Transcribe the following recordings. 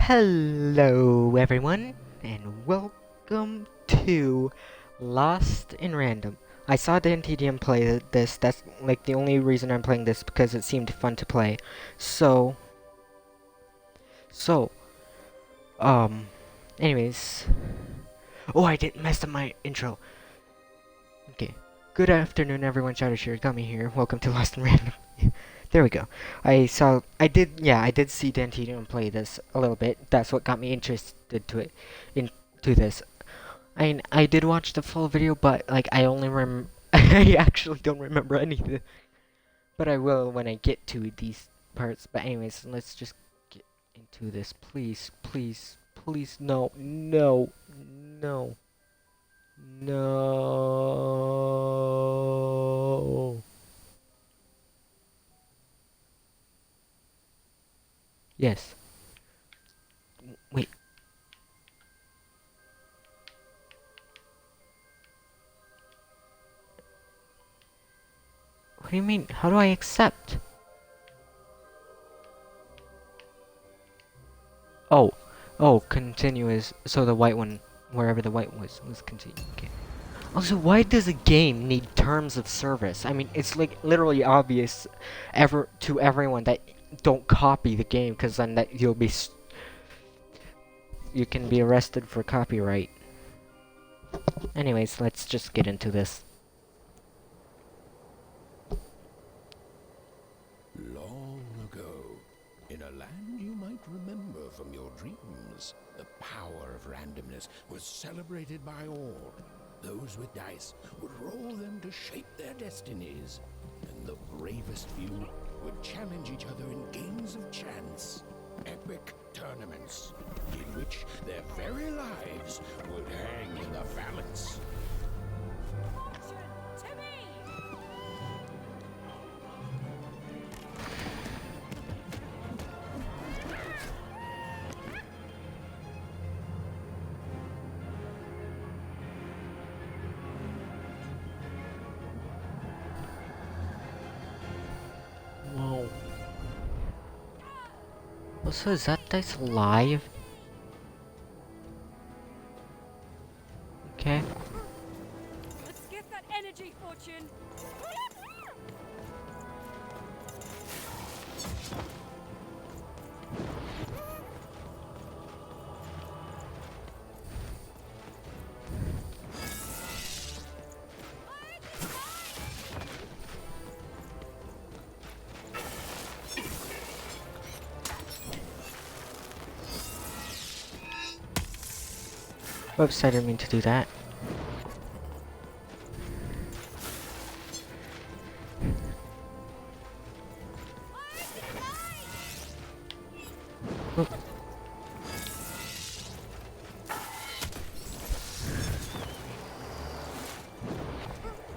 Hello everyone, and welcome to Lost in Random. I saw DanTDM play this, that's like the only reason I'm playing this, because it seemed fun to play. So, so, um, anyways. Oh, I didn't mess up my intro. Okay. Good afternoon everyone, Shadowshield Gummy here. Welcome to Lost in Random. There we go. I did see DanTDM play this a little bit. That's what got me interested into this. I mean, I did watch the full video, but like I only I actually don't remember anything. But I will when I get to these parts. But anyways, let's just get into this. Please, please, please, no, no, no, no. Yes. Wait. What do you mean? How do I accept? Oh, oh, continuous. So the white one, wherever the white was continue. Okay. Also, why does a game need terms of service? I mean, it's like literally obvious, to everyone that don't copy the game, because then that you can be arrested for copyright. Anyways, let's just get into this. Long ago, in a land you might remember from your dreams, the power of randomness was celebrated by all. Those with dice would roll them to shape their destinies, and the bravest few would challenge each other in games of chance. Epic tournaments, in which their very lives would hang in the balance. Whoa. Also, is that dice live? Okay. Let's get that energy, Fortune. Oops, I didn't mean to do that. Oop.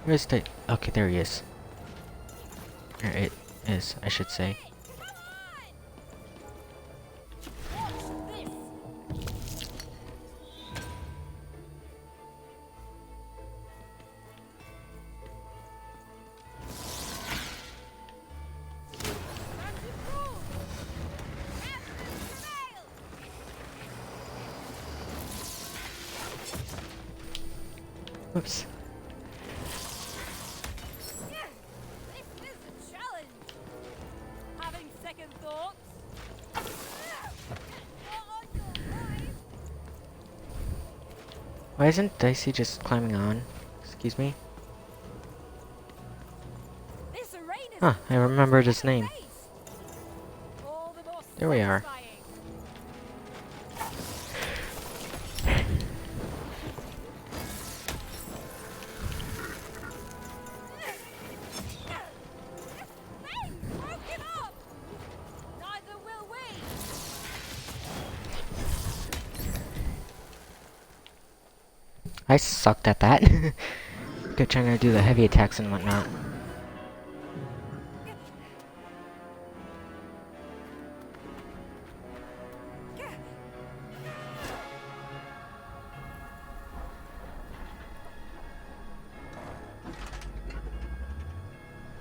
Where's the... Okay, there he is. There it is, I should say. Oops. This is a challenge. Having second thoughts? Why isn't Dicey just climbing on? Excuse me? This arena's Huh, I remembered his name. all the more There we are. satisfying. Hey, don't give up. Neither will we. I sucked at that. Good trying to do the heavy attacks and whatnot.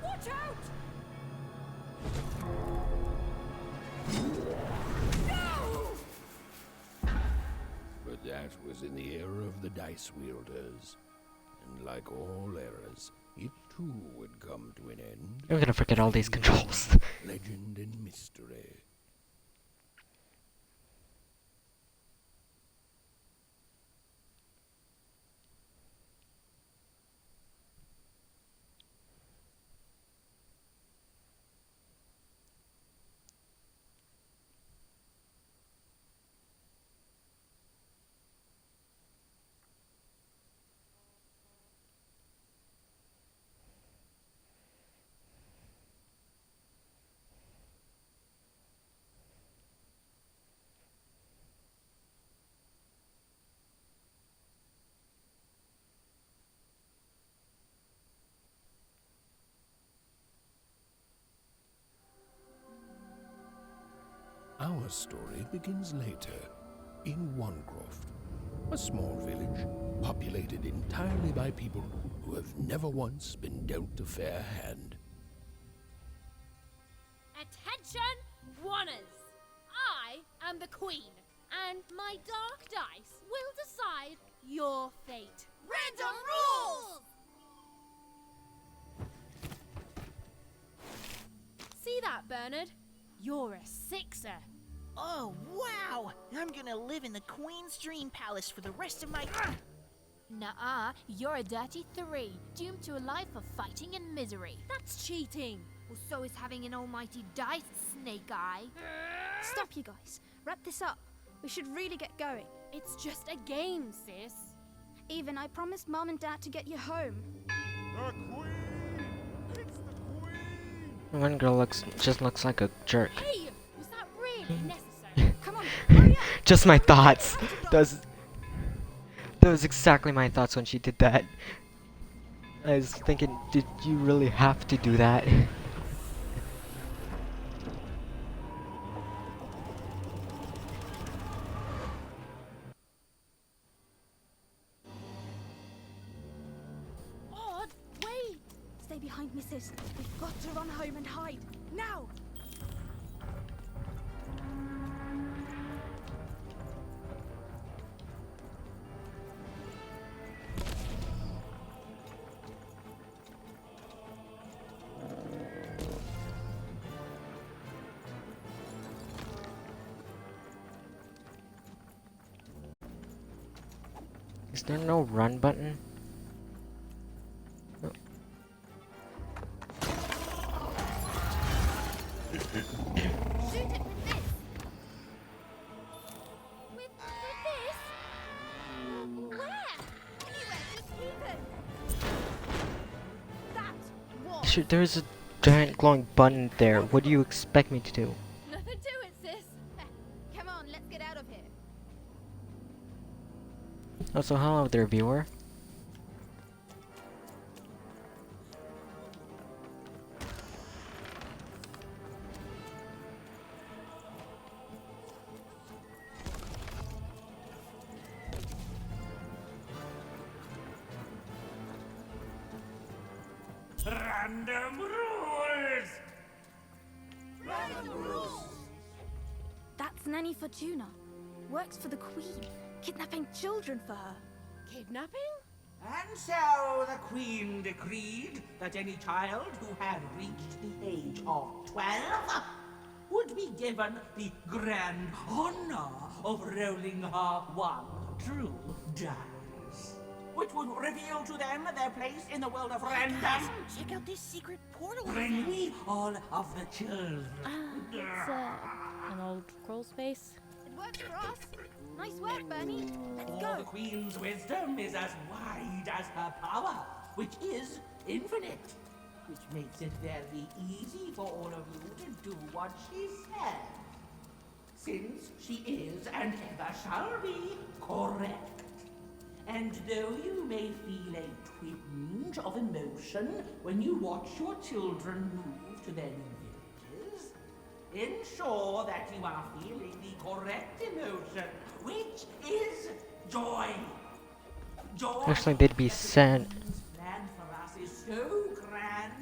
Watch out! No! was in the era of the dice wielders. And like all eras, it too would come to an end. I'm gonna forget all these controls. Legend and mystery. Our story begins later, in Wanecroft, a small village populated entirely by people who have never once been dealt a fair hand. Attention, Wanners! I am the Queen, and my dark dice will decide your fate. Random rules! See that, Bernard? You're a sixer. Oh, wow! I'm gonna live in the Queen's Dream Palace for the rest of my... Nuh-uh, you're a dirty 3, doomed to a life of fighting and misery. That's cheating. Well, so is having an almighty dice, Snake Eye. Stop, you guys. Wrap this up. We should really get going. It's just a game, sis. Even I promised Mom and Dad to get you home. The Queen! It's the Queen! One girl just looks like a jerk. Hey, was that really necessary? Come on, hurry up! Just my thoughts. That was exactly my thoughts when she did that. I was thinking, did you really have to do that? Odd, wait. Stay behind me, sis. We've got to run home and hide. Now! Is there no run button? Oh. Shoot it with this. With this? Where? Anywhere, just shoot it. That was. Shoot, there's a giant glowing button there. What do you expect me to do? Nothing to it, sis. Come on, let's get out of here. Also, hello there, viewer. Random rules! That's Nanny Fortuna. Works for the Queen, kidnapping children for her. Kidnapping? And so the Queen decreed that any child who had reached the age of 12 would be given the grand honor of rolling her one true dice, which would reveal to them their place in the world of random. Check out this secret portal. Bring me all of the children. It's an old crawl space. It works for us. Nice work, Bernie. Let's For go. the Queen's wisdom is as wide as her power, which is infinite, which makes it very easy for all of you to do what she says, since she is and ever shall be correct. And though you may feel a twinge of emotion when you watch your children move to their new villages, ensure that you are feeling the correct emotion, which is joy. Joy. Actually, they'd be sad. Plan for us is so grand.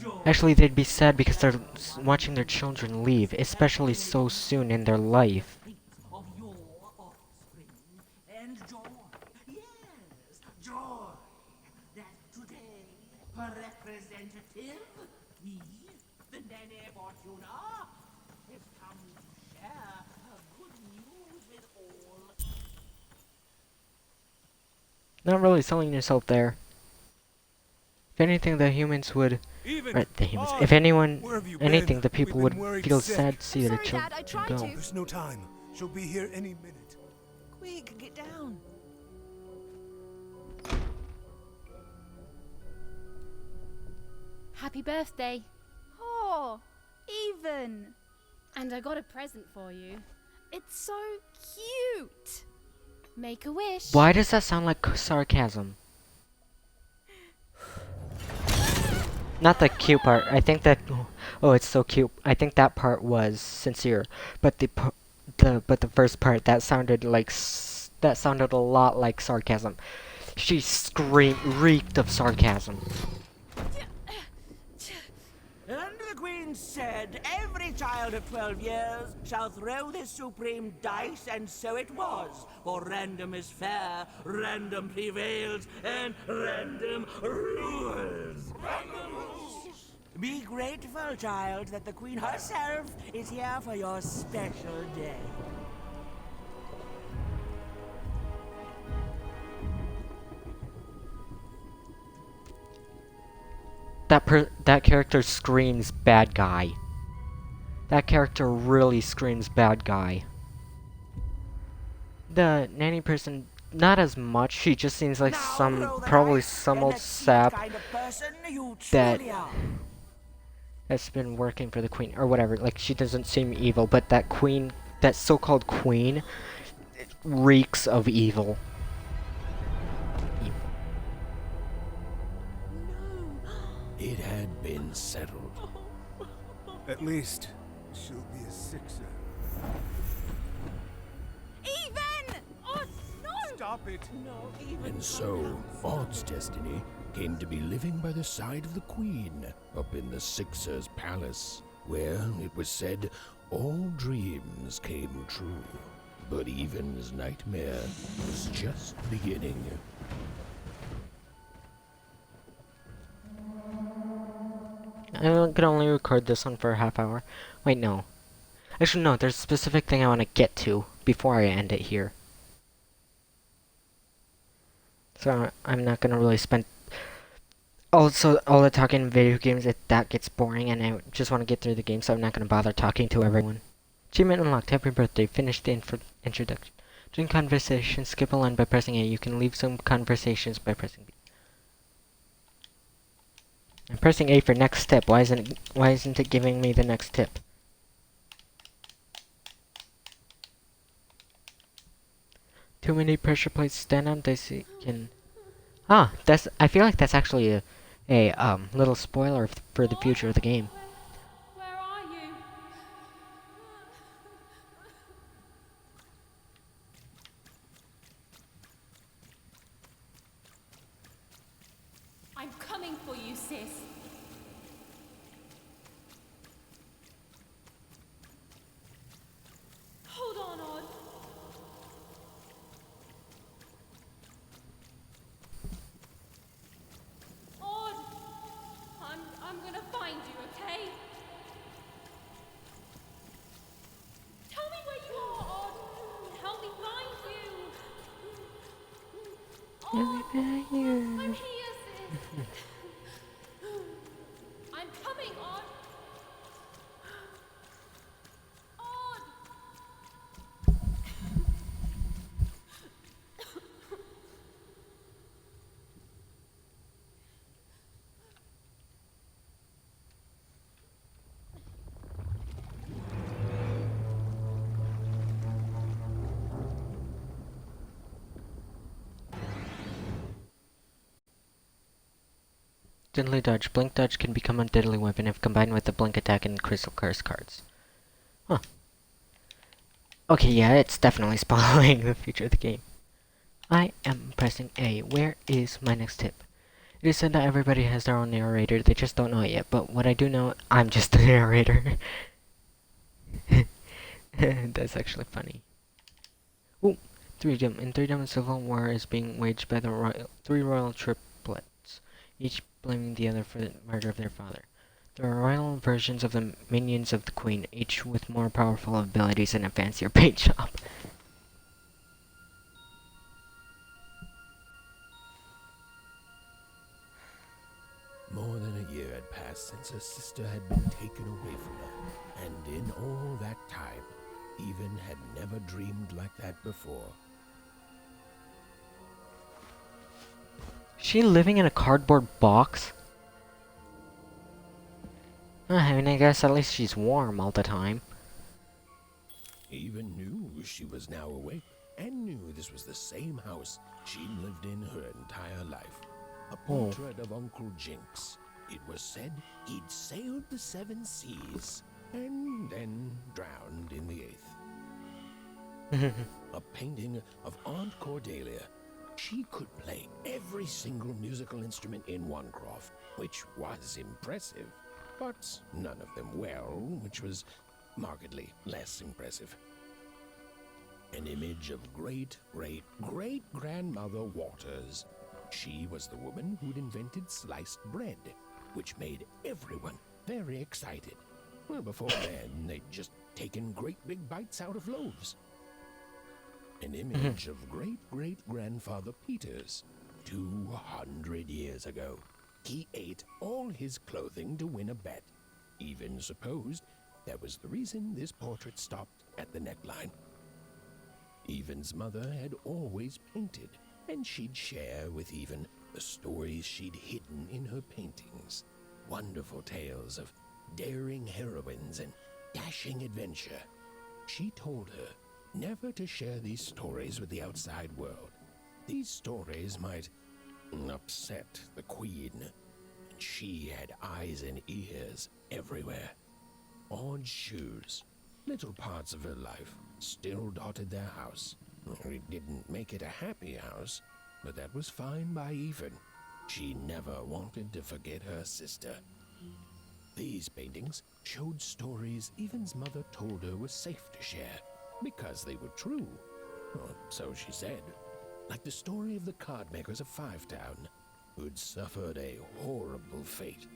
Joy. Actually, they'd be sad because they're watching their children leave, especially so soon in their life. Of your offspring, and joy Not really selling yourself there. If anything, the humans would... Even Right, the humans. Odd, If anyone... where have you Anything, been? the people We've been would worried feel sick. sad to see their Sorry, children Dad, I tried go. to. There's no time. She'll be here any minute. Quick, get down. Happy birthday. Oh, even. And I got a present for you. It's so cute. Make a wish. Why does that sound like sarcasm? Not the cute part. I think that... Oh, it's so cute. I think that part was sincere. But the first part, that sounded like... That sounded a lot like sarcasm. She reeked of sarcasm. And the Queen said, every child of 12 years shall throw this supreme dice, and so it was. For random is fair, random prevails, and random rules. Random rules! Be grateful, child, that the Queen herself is here for your special day. That character screams bad guy. That character really screams bad guy. The nanny person, not as much. She just seems like probably some old sap Kind of person you that truly are. has been working for the queen or whatever. Like, she doesn't seem evil, but that queen, that so-called queen, reeks of evil. It had been settled. At least, she'll be a sixer. Even. Oh no. Stop it! And so, Odd's destiny came to be living by the side of the Queen up in the Sixer's palace, where, it was said, all dreams came true. But Even's nightmare was just beginning. I can only record this one for a half hour. Wait, no. Actually, no, there's a specific thing I want to get to before I end it here. So I'm not gonna really spend... Also, all the talking in video games, that gets boring, and I just want to get through the game, so I'm not gonna bother talking to everyone. Achievement unlocked. Happy birthday. Finish the introduction. During conversation, skip a line by pressing A. You can leave some conversations by pressing B. I'm pressing A for next tip. Why isn't it giving me the next tip? Too many pressure plates stand on this can... Ah, I feel like that's actually a little spoiler for the future of the game. Where are you? I'm coming for you, sis. Hold on, Odd. Odd, I'm gonna find you, okay? Tell me where you are, Odd. Help me find you. Odd, I'm here, sis. I'm coming, Odd. Odd. Deadly Dodge. Blink Dodge can become a deadly weapon if combined with the Blink Attack and Crystal Curse cards. Huh. Okay, yeah, it's definitely spoiling the future of the game. I am pressing A. Where is my next tip? It is said that everybody has their own narrator, they just don't know it yet, but what I do know, I'm just the narrator. That's actually funny. Ooh, in 3 civil war is being waged by the three royal triplets, each blaming the other for the murder of their father. There are royal versions of the minions of the queen, each with more powerful abilities and a fancier paint job. once her sister had been taken away from her, and in all that time, Even had never dreamed like that before. She living in a cardboard box? I mean, I guess at least she's warm all the time. Even knew she was now awake, and knew this was the same house she'd lived in her entire life. A portrait of Uncle Jinx. It was said he'd sailed the 7 seas, and then drowned in the 8th. A painting of Aunt Cordelia. She could play every single musical instrument in Wanecroft, which was impressive, but none of them well, which was markedly less impressive. An image of great-great-great-grandmother Waters. She was the woman who'd invented sliced bread, which made everyone very excited. Well, before then, they'd just taken great big bites out of loaves. An image of great-great-grandfather Peters. 200 years ago, he ate all his clothing to win a bet. Even supposed that was the reason this portrait stopped at the neckline. Even's mother had always painted, and she'd share with Even the stories she'd hidden in her paintings. Wonderful tales of daring heroines and dashing adventure. She told her never to share these stories with the outside world. These stories might upset the Queen, and she had eyes and ears everywhere. Odd shoes, little parts of her life, still dotted their house. It didn't make it a happy house, but that was fine by Even. She never wanted to forget her sister. These paintings showed stories Even's mother told her was safe to share, because they were true. Or so she said. Like the story of the card makers of Five Town, who'd suffered a horrible fate.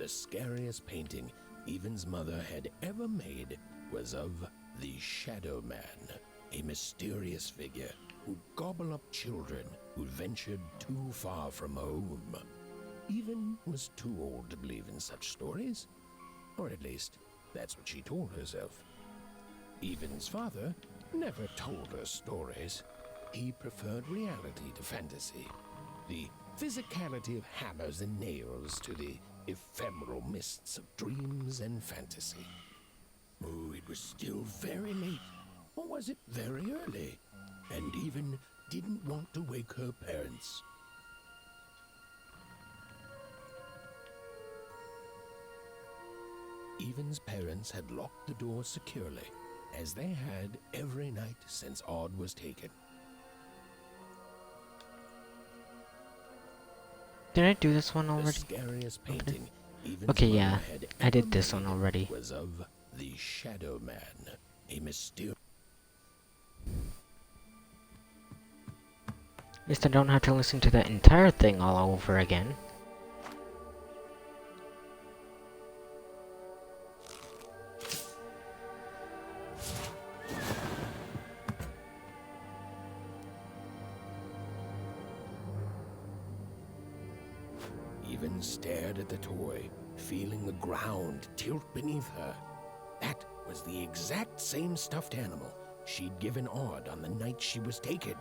The scariest painting Even's mother had ever made was of the Shadow Man, a mysterious figure who'd gobble up children who'd ventured too far from home. Even was too old to believe in such stories. Or at least, that's what she told herself. Even's father never told her stories. He preferred reality to fantasy. The physicality of hammers and nails to the ephemeral mists of dreams and fantasy. Oh, it was still very late. Or was it very early? And Even didn't want to wake her parents. Even's parents had locked the door securely, as they had every night since Odd was taken. Did I do this one The already? scariest painting Even's Okay, mother yeah, had I did ever this one made already. was of the Shadow Man, a mysterious. At least I don't have to listen to the entire thing all over again. Even stared at the toy, feeling the ground tilt beneath her. That was the exact same stuffed animal she'd given Odd on the night she was taken.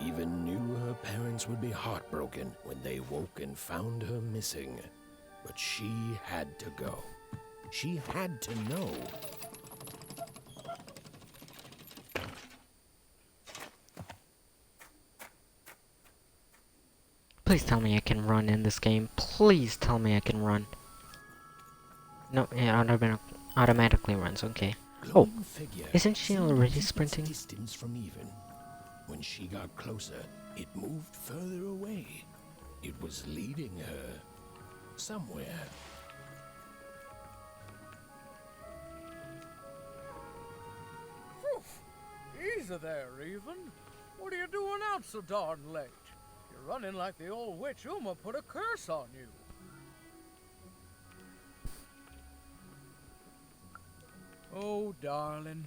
Even knew her parents would be heartbroken when they woke and found her missing. But she had to go. She had to know. Please tell me I can run in this game. Please tell me I can run. No, it automatically runs, okay. Oh, Glowing figure isn't she seemed to already keep its sprinting? distance from Even. When she got closer, it moved further away. It was leading her somewhere. Easy there, Even. What are you doing out so darn late? You're running like the old witch Uma put a curse on you. Oh, darling.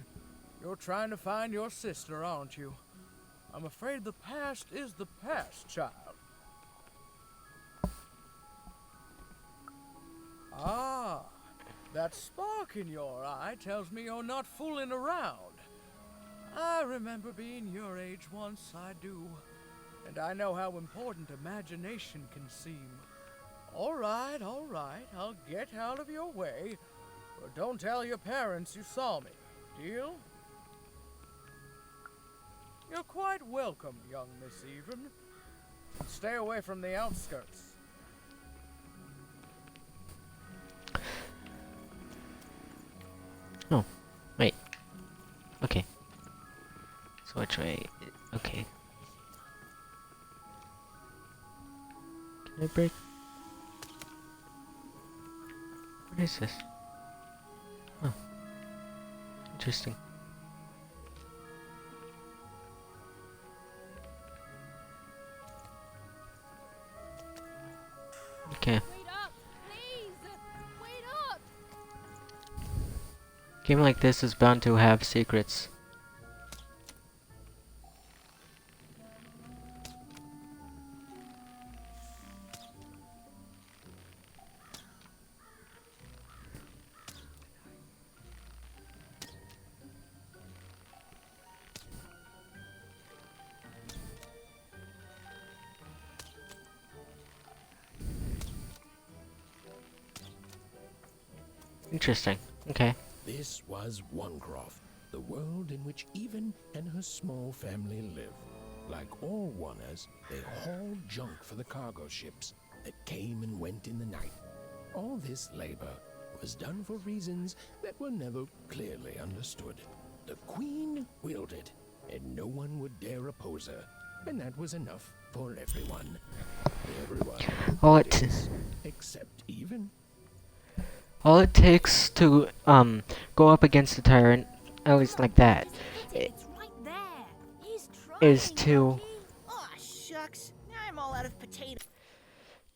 You're trying to find your sister, aren't you? I'm afraid the past is the past, child. That spark in your eye tells me you're not fooling around. I remember being your age once, I do. And I know how important imagination can seem. All right, I'll get out of your way. But don't tell your parents you saw me. Deal? You're quite welcome, young Miss Even. Stay away from the outskirts. Oh, wait. Okay. So which way? Okay. Can I break? What is this? Oh. Interesting. Okay. Wait up, please! Wait up! Game like this is bound to have secrets. Interesting. Okay. This was Onecroft, the world in which Even and her small family lived. Like all Oners, they hauled junk for the cargo ships that came and went in the night. All this labor was done for reasons that were never clearly understood. The Queen willed it, and no one would dare oppose her, and that was enough for everyone. Everyone All did this, except Even. All it takes to go up against the tyrant, at least like that, It's right there. He's trying. is to Lucky. Aw, shucks. I'm all out of potato.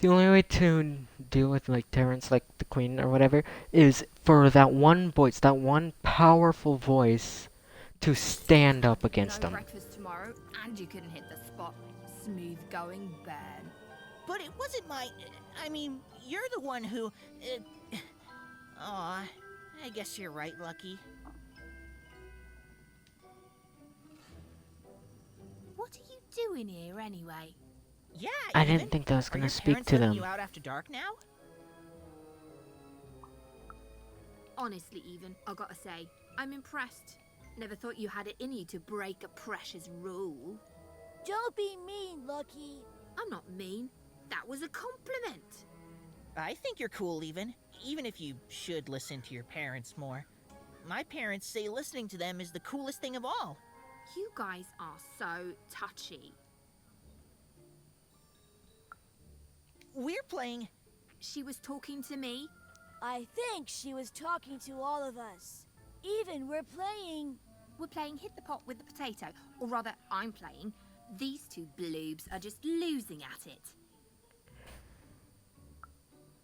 the only way to deal with like tyrants like the Queen or whatever is for that one voice, that one powerful voice, to stand up against them. Breakfast tomorrow, and you couldn't hit the spot. Smooth going, Ben. But it wasn't my... I mean, you're the one who... Aw, I guess you're right, Lucky. What are you doing here anyway? Yeah, I Even. didn't think that was Are gonna your speak parents to letting them. you out after dark now? Honestly, Even, I gotta say, I'm impressed. Never thought you had it in you to break a precious rule. Don't be mean, Lucky. I'm not mean. That was a compliment. I think you're cool, even if you should listen to your parents more. My parents say listening to them is the coolest thing of all. You guys are so touchy. We're playing... She was talking to me. I think she was talking to all of us. Even we're playing. We're playing Hit the Pot with the Potato. Or rather, I'm playing. These two bloobs are just losing at it.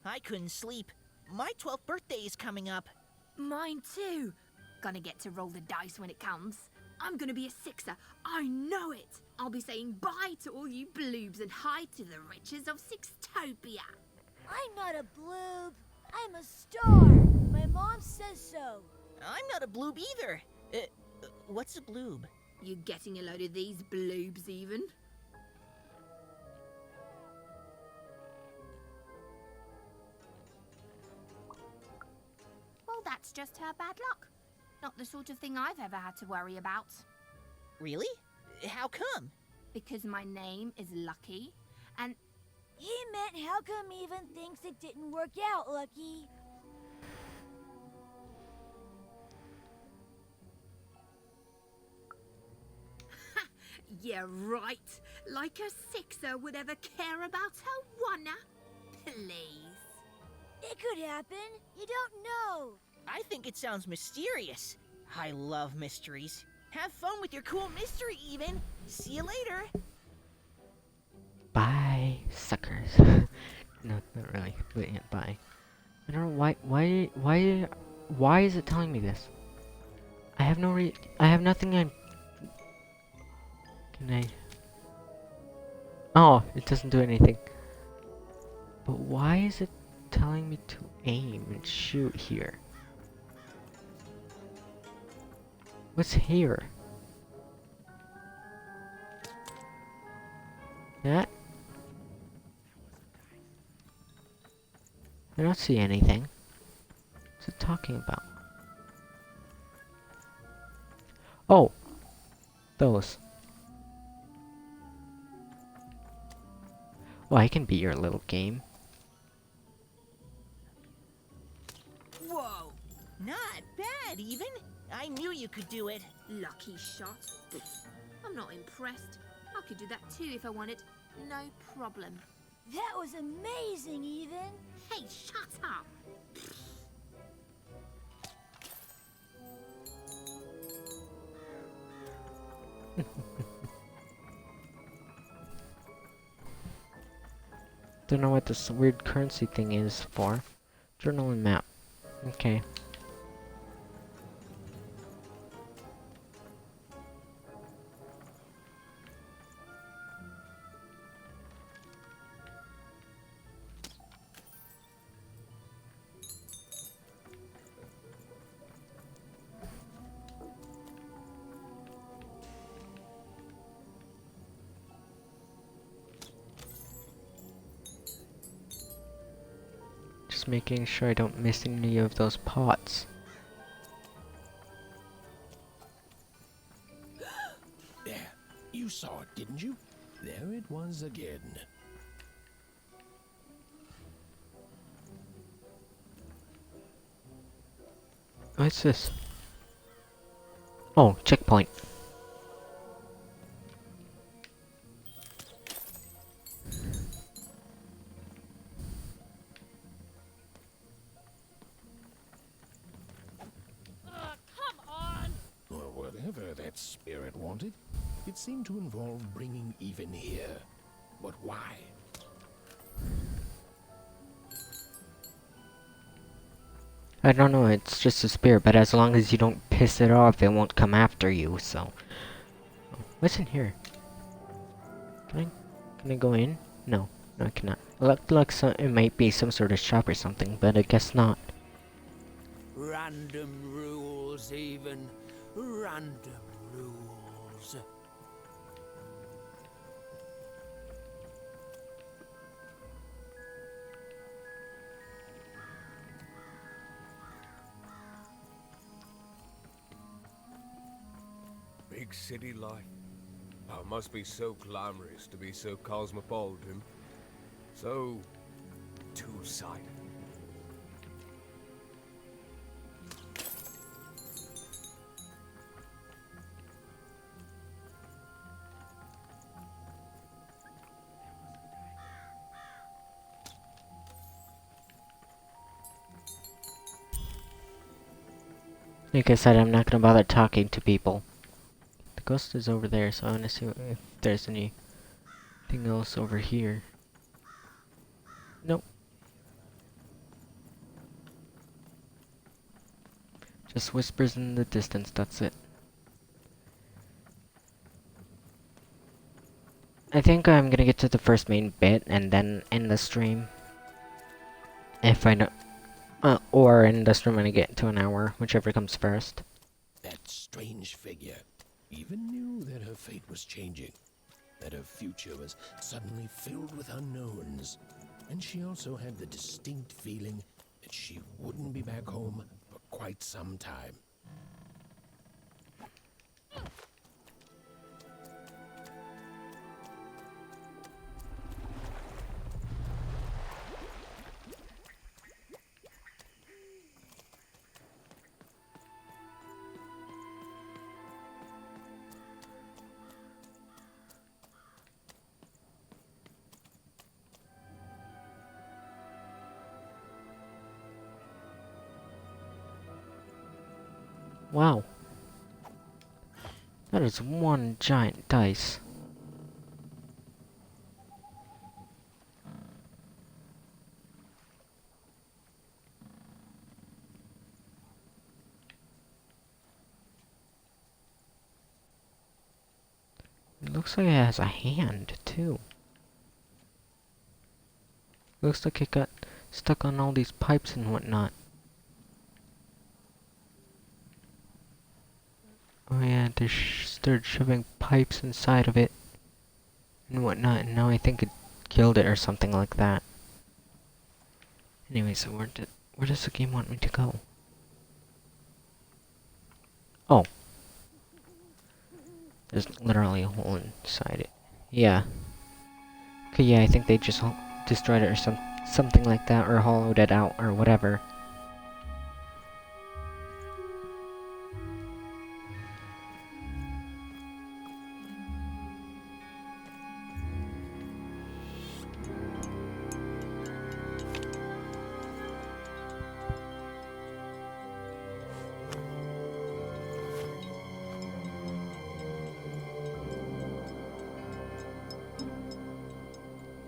I couldn't sleep. My 12th birthday is coming up. Mine too. Gonna get to roll the dice when it comes. I'm gonna be a sixer. I know it. I'll be saying bye to all you bloobs and hi to the riches of Sixtopia. I'm not a bloob. I'm a star. My mom says so. I'm not a bloob either. What's a bloob? You getting a load of these bloobs, Even? Well, that's just her bad luck. Not the sort of thing I've ever had to worry about. Really? How come? Because my name is Lucky, and He meant how come Even thinks it didn't work out, Lucky? yeah, right. Like a sixer would ever care about her oneer. Please. It could happen. You don't know. I think it sounds mysterious. I love mysteries. Have fun with your cool mystery, Even. See you later. Bye, suckers. No, not really. But yeah, bye. I don't know why is it telling me this? I have no I have nothing Can I... Oh, it doesn't do anything. But why is it telling me to aim and shoot here? What's here? That? I don't see anything. What's it talking about? Oh! Those. Well, I can beat your little game. Whoa! Not bad, even. I knew you could do it. Lucky shot. I'm not impressed. I could do that too if I wanted. No problem. That was amazing, Even. Hey, shut up! Don't know what this weird currency thing is for. Journal and map. Okay. Just making sure I don't miss any of those pots. There, you saw it, didn't you? There it was again. What's this? Oh, checkpoint. Come on! Or whatever that spirit wanted. It seemed to involve bringing Even here. But why? I don't know, it's just a spirit, but as long as you don't piss it off, it won't come after you, so... What's in here? Can I go in? No, I cannot. Look like it might be some sort of shop or something, but I guess not. Random rules, Even. Random rules. Big city life. Oh, it must be so glamorous to be so cosmopolitan. So... two-sided. Like I said, I'm not gonna bother talking to people. The ghost is over there, so I wanna see if there's anything else over here. Nope. Just whispers in the distance, that's it. I think I'm gonna get to the first main bit and then end the stream. If I don't... or end the stream when I get to an hour, whichever comes first. That strange figure even knew that her fate was changing, that her future was suddenly filled with unknowns, and she also had the distinct feeling that she wouldn't be back home for quite some time. Wow. That is one giant dice. It looks like it has a hand, too. Looks like it got stuck on all these pipes and whatnot. they started shoving pipes inside of it and whatnot, and now I think it killed it or something like that. Anyway, so where does the game want me to go? Oh. There's literally a hole inside it. Yeah. Okay, yeah, I think they just destroyed it or something like that, or hollowed it out, or whatever.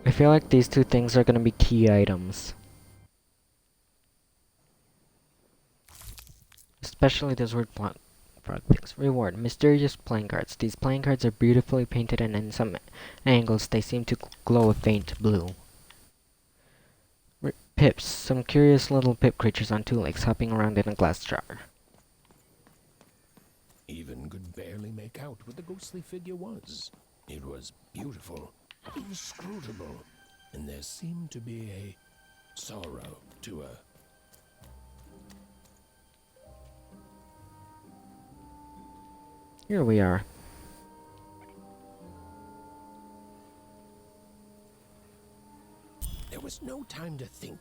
I feel like these two things are gonna be key items. Especially those word frog things. Reward. Mysterious playing cards. These playing cards are beautifully painted and in some angles they seem to glow a faint blue. Pips. Some curious little pip creatures on two legs hopping around in a glass jar. Even could barely make out what the ghostly figure was. It was beautiful, inscrutable, and there seemed to be a sorrow to her. Here we are. There was no time to think.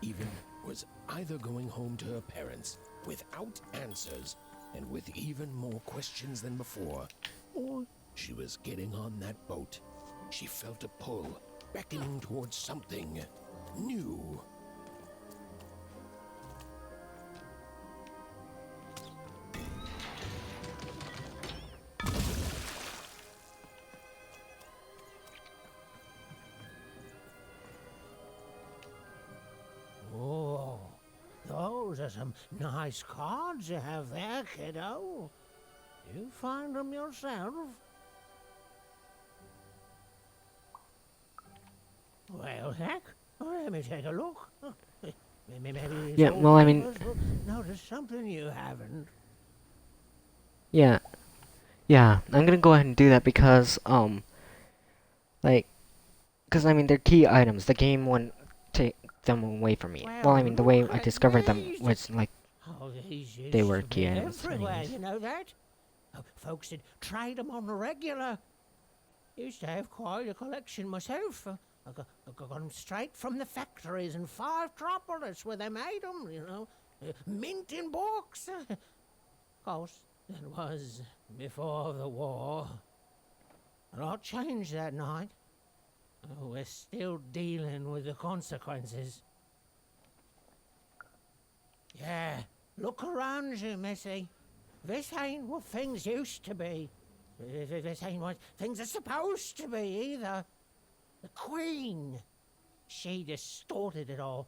Even was either going home to her parents without answers and with even more questions than before, or she was getting on that boat. She felt a pull, beckoning towards something new. Oh, those are some nice cards you have there, kiddo. You find them yourself? Well, heck, let me take a look. Maybe these Yeah, old well, I mean- neighbors will notice something you haven't. Yeah. Yeah, I'm gonna go ahead and do that because, because I mean, they're key items. The game wouldn't take them away from me. Well, I mean, the way I discovered them was, like, Oh, these used they were to key be items everywhere, anyways. you know that? Folks would trade them on the regular. Used to have quite a collection myself. I got them straight from the factories in 5 Tropolis where they made them, you know. Mint in books. Of course, that was before the war. A lot changed that night. We're still dealing with the consequences. Yeah, look around you, Missy. This ain't what things used to be. This ain't what things are supposed to be, either. The Queen, she distorted it all.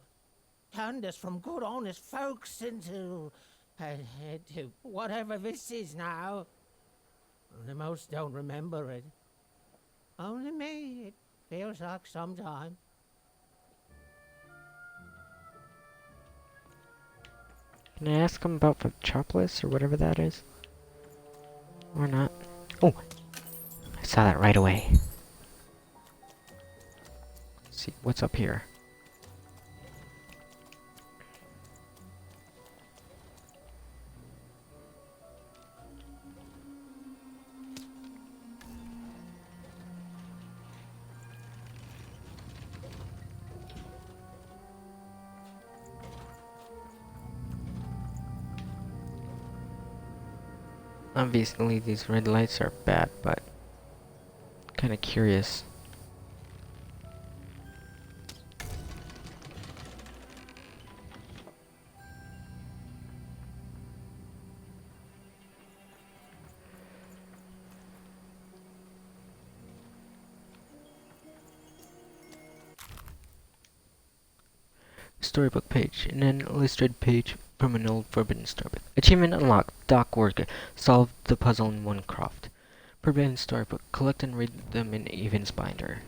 Turned us from good, honest folks into whatever this is now. The most don't remember it. Only me, it feels like sometime. Can I ask him about the Chopless or whatever that is? Or not? Oh! I saw that right away. Let's see, what's up here? Obviously these red lights are bad, but kinda curious. Storybook page, and an illustrated page from an old Forbidden Storybook. Achievement unlocked. Dock Worker. Solved the puzzle in one craft. Forbidden Storybook. Collect and read them in Evan's binder.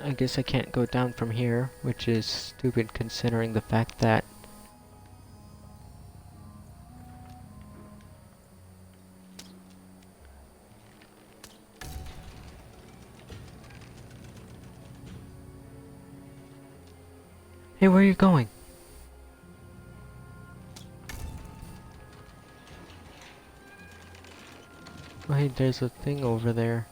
I guess I can't go down from here, which is stupid considering the fact that... Hey, where are you going? Oh, hey, there's a thing over there.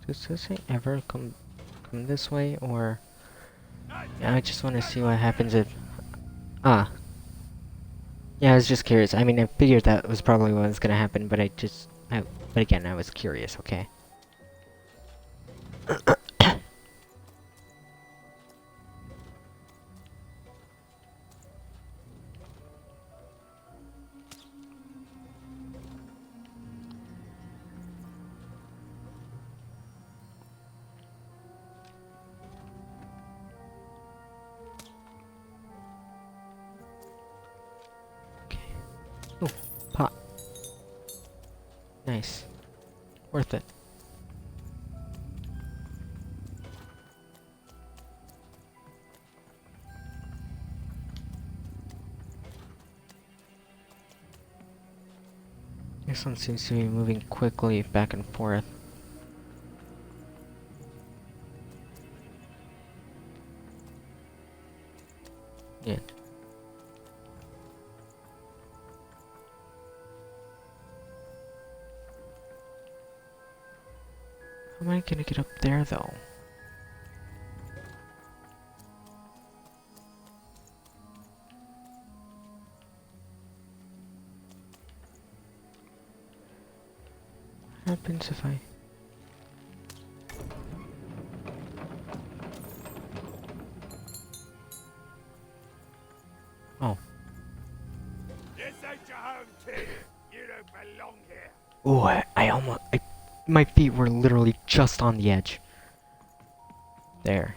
Does this thing ever come this way, or... Yeah, I just want to see what happens if... Ah. Yeah, I was just curious. I mean, I figured that was probably what was gonna happen, but but again, I was curious, okay? Oh, pot. Nice. Worth it. This one seems to be moving quickly back and forth. Yeah. How am I gonna get up there, though? What happens if I... Oh. This ain't your home, kid. You don't belong here. Oh, I almost... my feet were literally just on the edge. There.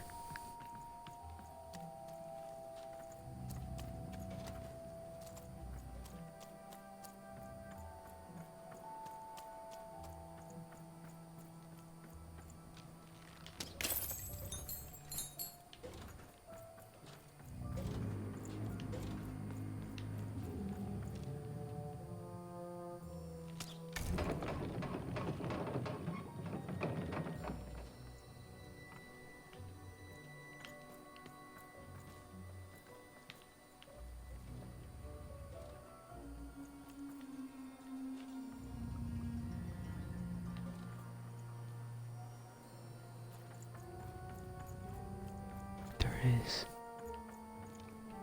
Is.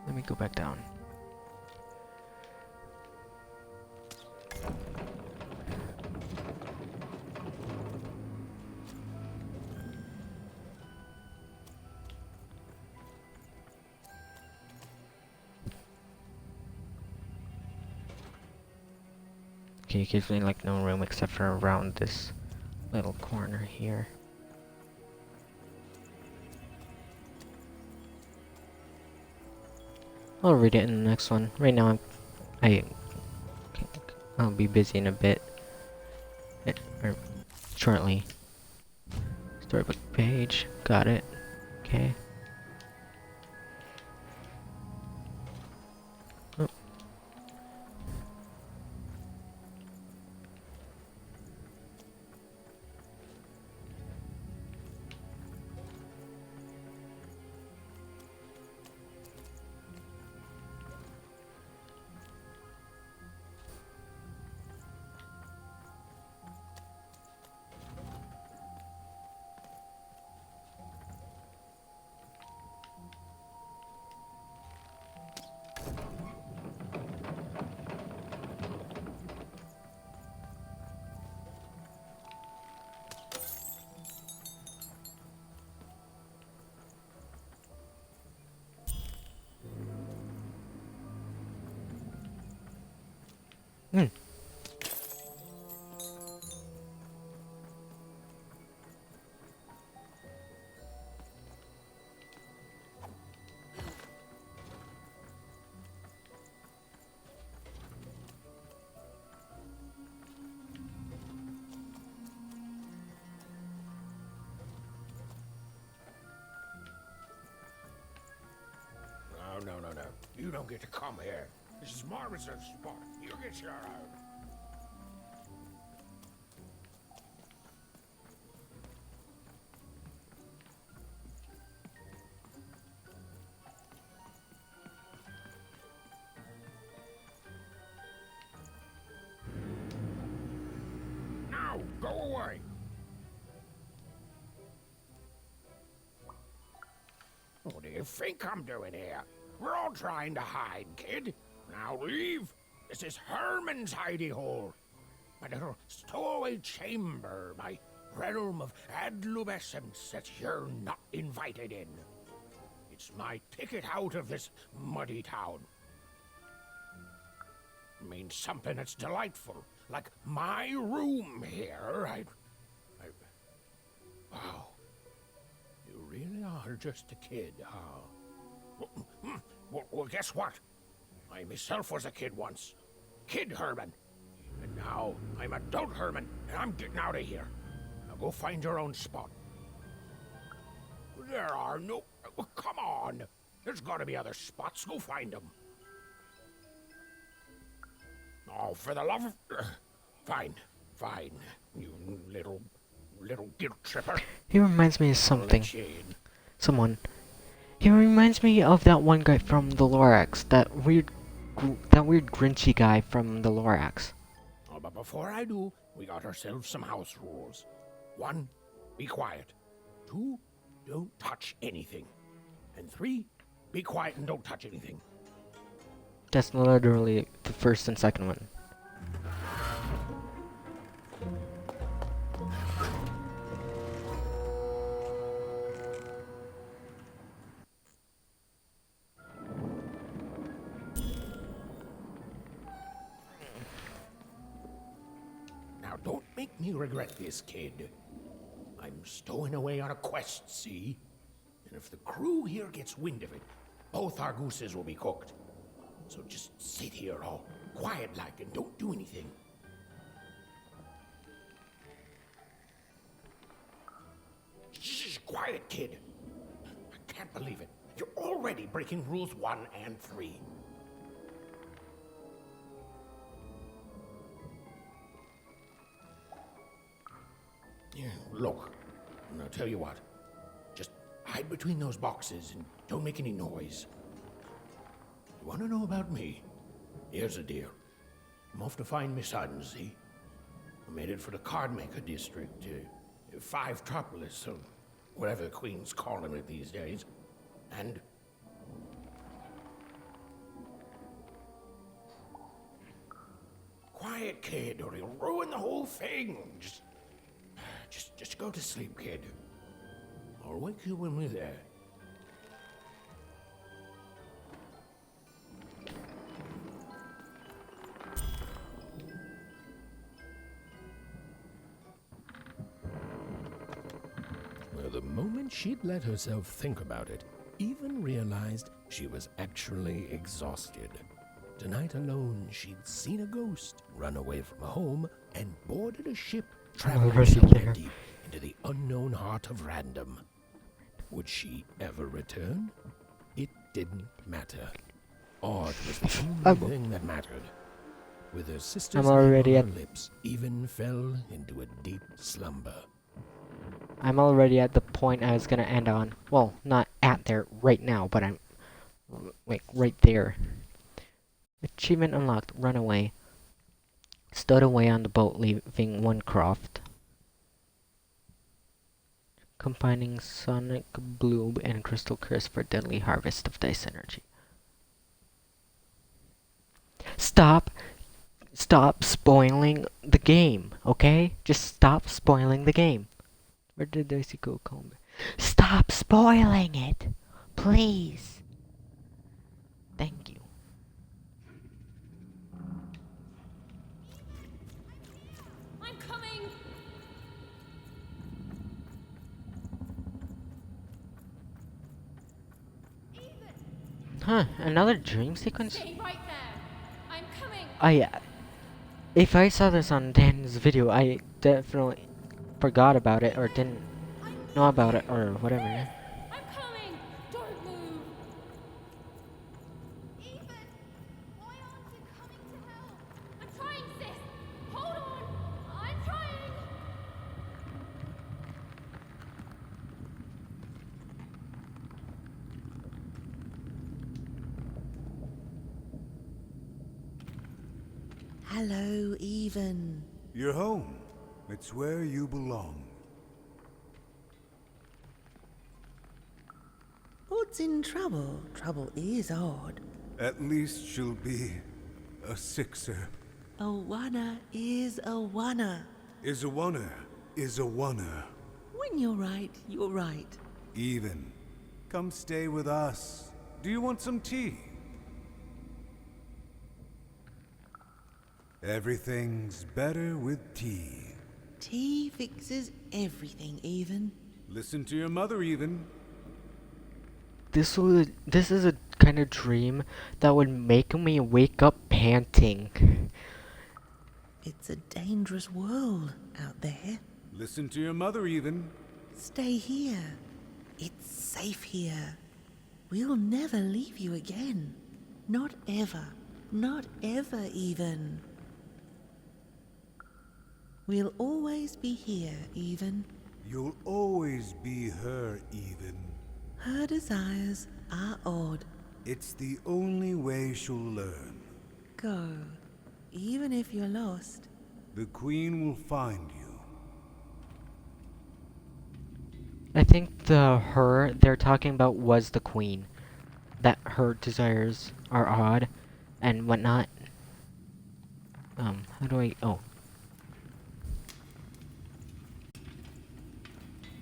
Let me go back down. Okay, it gives me like no room except for around this little corner here. I'll read it in the next one. Right now, I'll be busy in a bit, or shortly. Storybook page, got it. Okay. Oh. You don't get to come here. This is Marmoset's spot. You get your own. Now, go away. What do you think I'm doing here? We're all trying to hide, kid. Now leave. This is Herman's hidey hole. My little stowaway chamber, my realm of adolescence that you're not invited in. It's my ticket out of this muddy town. It means something that's delightful, like my room here. Wow. You really are just a kid, huh? Well, guess what? I myself was a kid once. Kid Herman. And now I'm adult Herman, and I'm getting out of here. Now go find your own spot. There are no... Come on. There's got to be other spots. Go find them. Oh, for the love of... Fine. You little guilt tripper. He reminds me of something. Someone. He reminds me of that one guy from the Lorax. That weird Grinchy guy from the Lorax. Oh, but before I do, we got ourselves some house rules. 1, be quiet. 2, don't touch anything. And 3, be quiet and don't touch anything. That's literally the first and second one. Now don't make me regret this, kid. I'm stowing away on a quest, see? And if the crew here gets wind of it, both our gooses will be cooked. So just sit here all quiet-like and don't do anything. Shh, quiet, kid. I can't believe it. You're already breaking rules 1 and 3. Yeah, look, and I'll tell you what. Just hide between those boxes and don't make any noise. You want to know about me? Here's the deal. I'm off to find my son, see? I'm headed for the Cardmaker district, 5-tropolis, or whatever the Queen's calling it these days. And... Quiet, kid, or you'll ruin the whole thing. Just go to sleep, kid. I'll wake you when we're there. Well, the moment she'd let herself think about it, even realized she was actually exhausted. Tonight alone, she'd seen a ghost, run away from home, and boarded a ship traveling somewhere deep into the unknown heart of Random. Would she ever return? It didn't matter. Odd was the only thing that mattered. With her sister's name on her lips, even fell into a deep slumber. I'm already at the point I was gonna end on. Well, not at there right now, but I'm like right there. Achievement unlocked. Runaway. Stowed away on the boat, leaving one croft. Combining Sonic Bloom and Crystal Curse for deadly harvest of dice energy. Stop spoiling the game, okay? Just stop spoiling the game. Where did Dicey go? Stop spoiling it! Please! Thank you. I'm coming! Huh, another dream sequence? Stay right there. I'm coming. If I saw this on Dan's video, I definitely forgot about it or didn't know about it or whatever. I'm coming. Don't move. Hello, Even. You're home. It's where you belong. Odd's in trouble. Trouble is odd. At least she'll be a sixer. A wanna is a wanna. Is a oneer. Is a oneer. When you're right, you're right. Even. Come stay with us. Do you want some tea? Everything's better with tea. Tea fixes everything, Even. Listen to your mother, Even. This is a kind of dream that would make me wake up panting. It's a dangerous world out there. Listen to your mother, Even. Stay here. It's safe here. We'll never leave you again. Not ever. Not ever, Even. We'll always be here, Even. You'll always be her, Even. Her desires are odd. It's the only way she'll learn. Go. Even if you're lost. The Queen will find you. I think the her they're talking about was the queen. That her desires are odd and whatnot. How do I... Oh.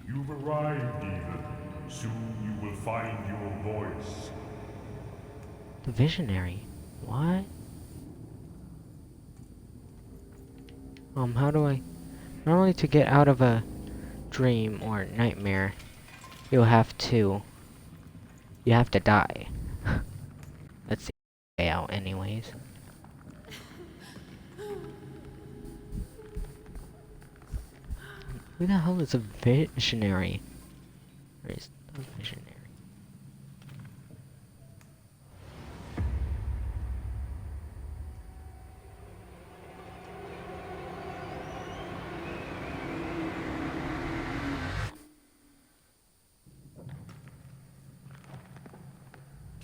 You've arrived, Even. Soon you will find your voice. The visionary. What? How do I... Normally to get out of a dream or nightmare, you have to die. That's the way out anyways. Who the hell is a visionary? Where is a visionary?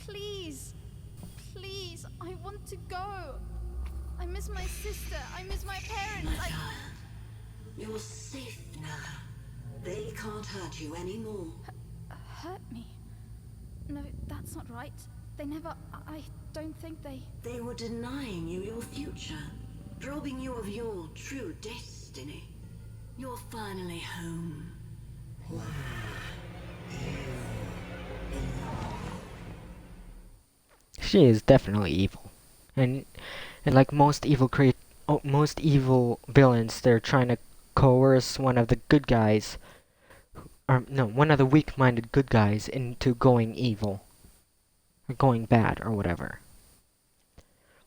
Please, please, I want to go. I miss my sister. I miss my parents. You're safe now. They can't hurt you anymore. Hurt me? No, that's not right. They never... I don't think they... They were denying you your future, robbing you of your true destiny. You're finally home. She is definitely evil, and like most evil most evil villains, they're trying to coerce one of the good guys, or no, one of the weak-minded good guys into going evil, or going bad, or whatever.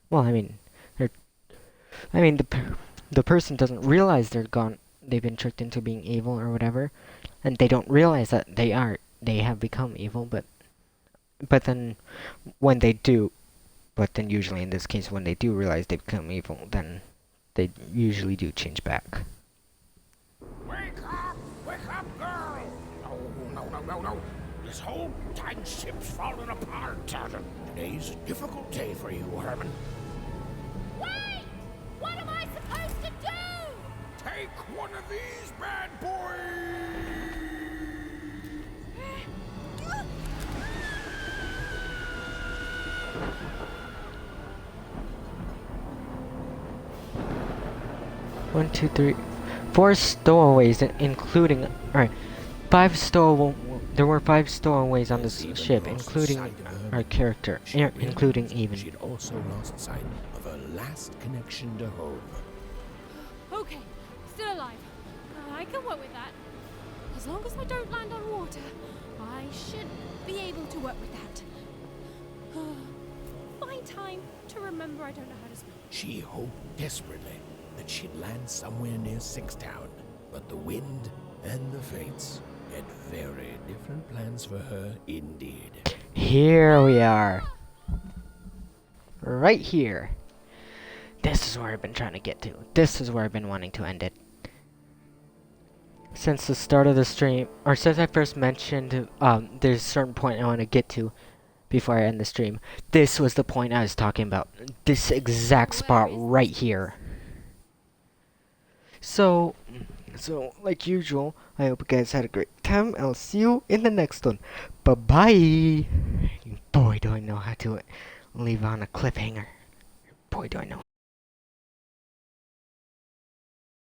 Well, I mean, the person doesn't realize they've been tricked into being evil or whatever, and they don't realize that they have become evil, but then when they do, usually in this case when they do realize they become evil, then they usually do change back. Wake up, girl! No. This whole time ship's falling apart. Today's a difficult day for you, Herman. Wait! What am I supposed to do? Take one of these bad boys! One, two, three, 4 stowaways, including... Alright, 5 stowaways... There were 5 stowaways on this ship, including our character, including Even. She'd also lost sight of her last connection to home. Okay, still alive. I can work with that. As long as I don't land on water, I should be able to work with that. Find time to remember I don't know how to swim. She hoped desperately that she'd land somewhere near Sixtown, but the wind and the fates had very different plans for her indeed. Here we are. Right here. This is where I've been trying to get to. This is where I've been wanting to end it. Since the start of the stream, or since I first mentioned there's a certain point I want to get to, before I end the stream. This was the point I was talking about. This exact spot right here. So like usual, I hope you guys had a great time. I'll see you in the next one. Bye-bye. Boy, do I know how to leave on a cliffhanger. Boy, do I know.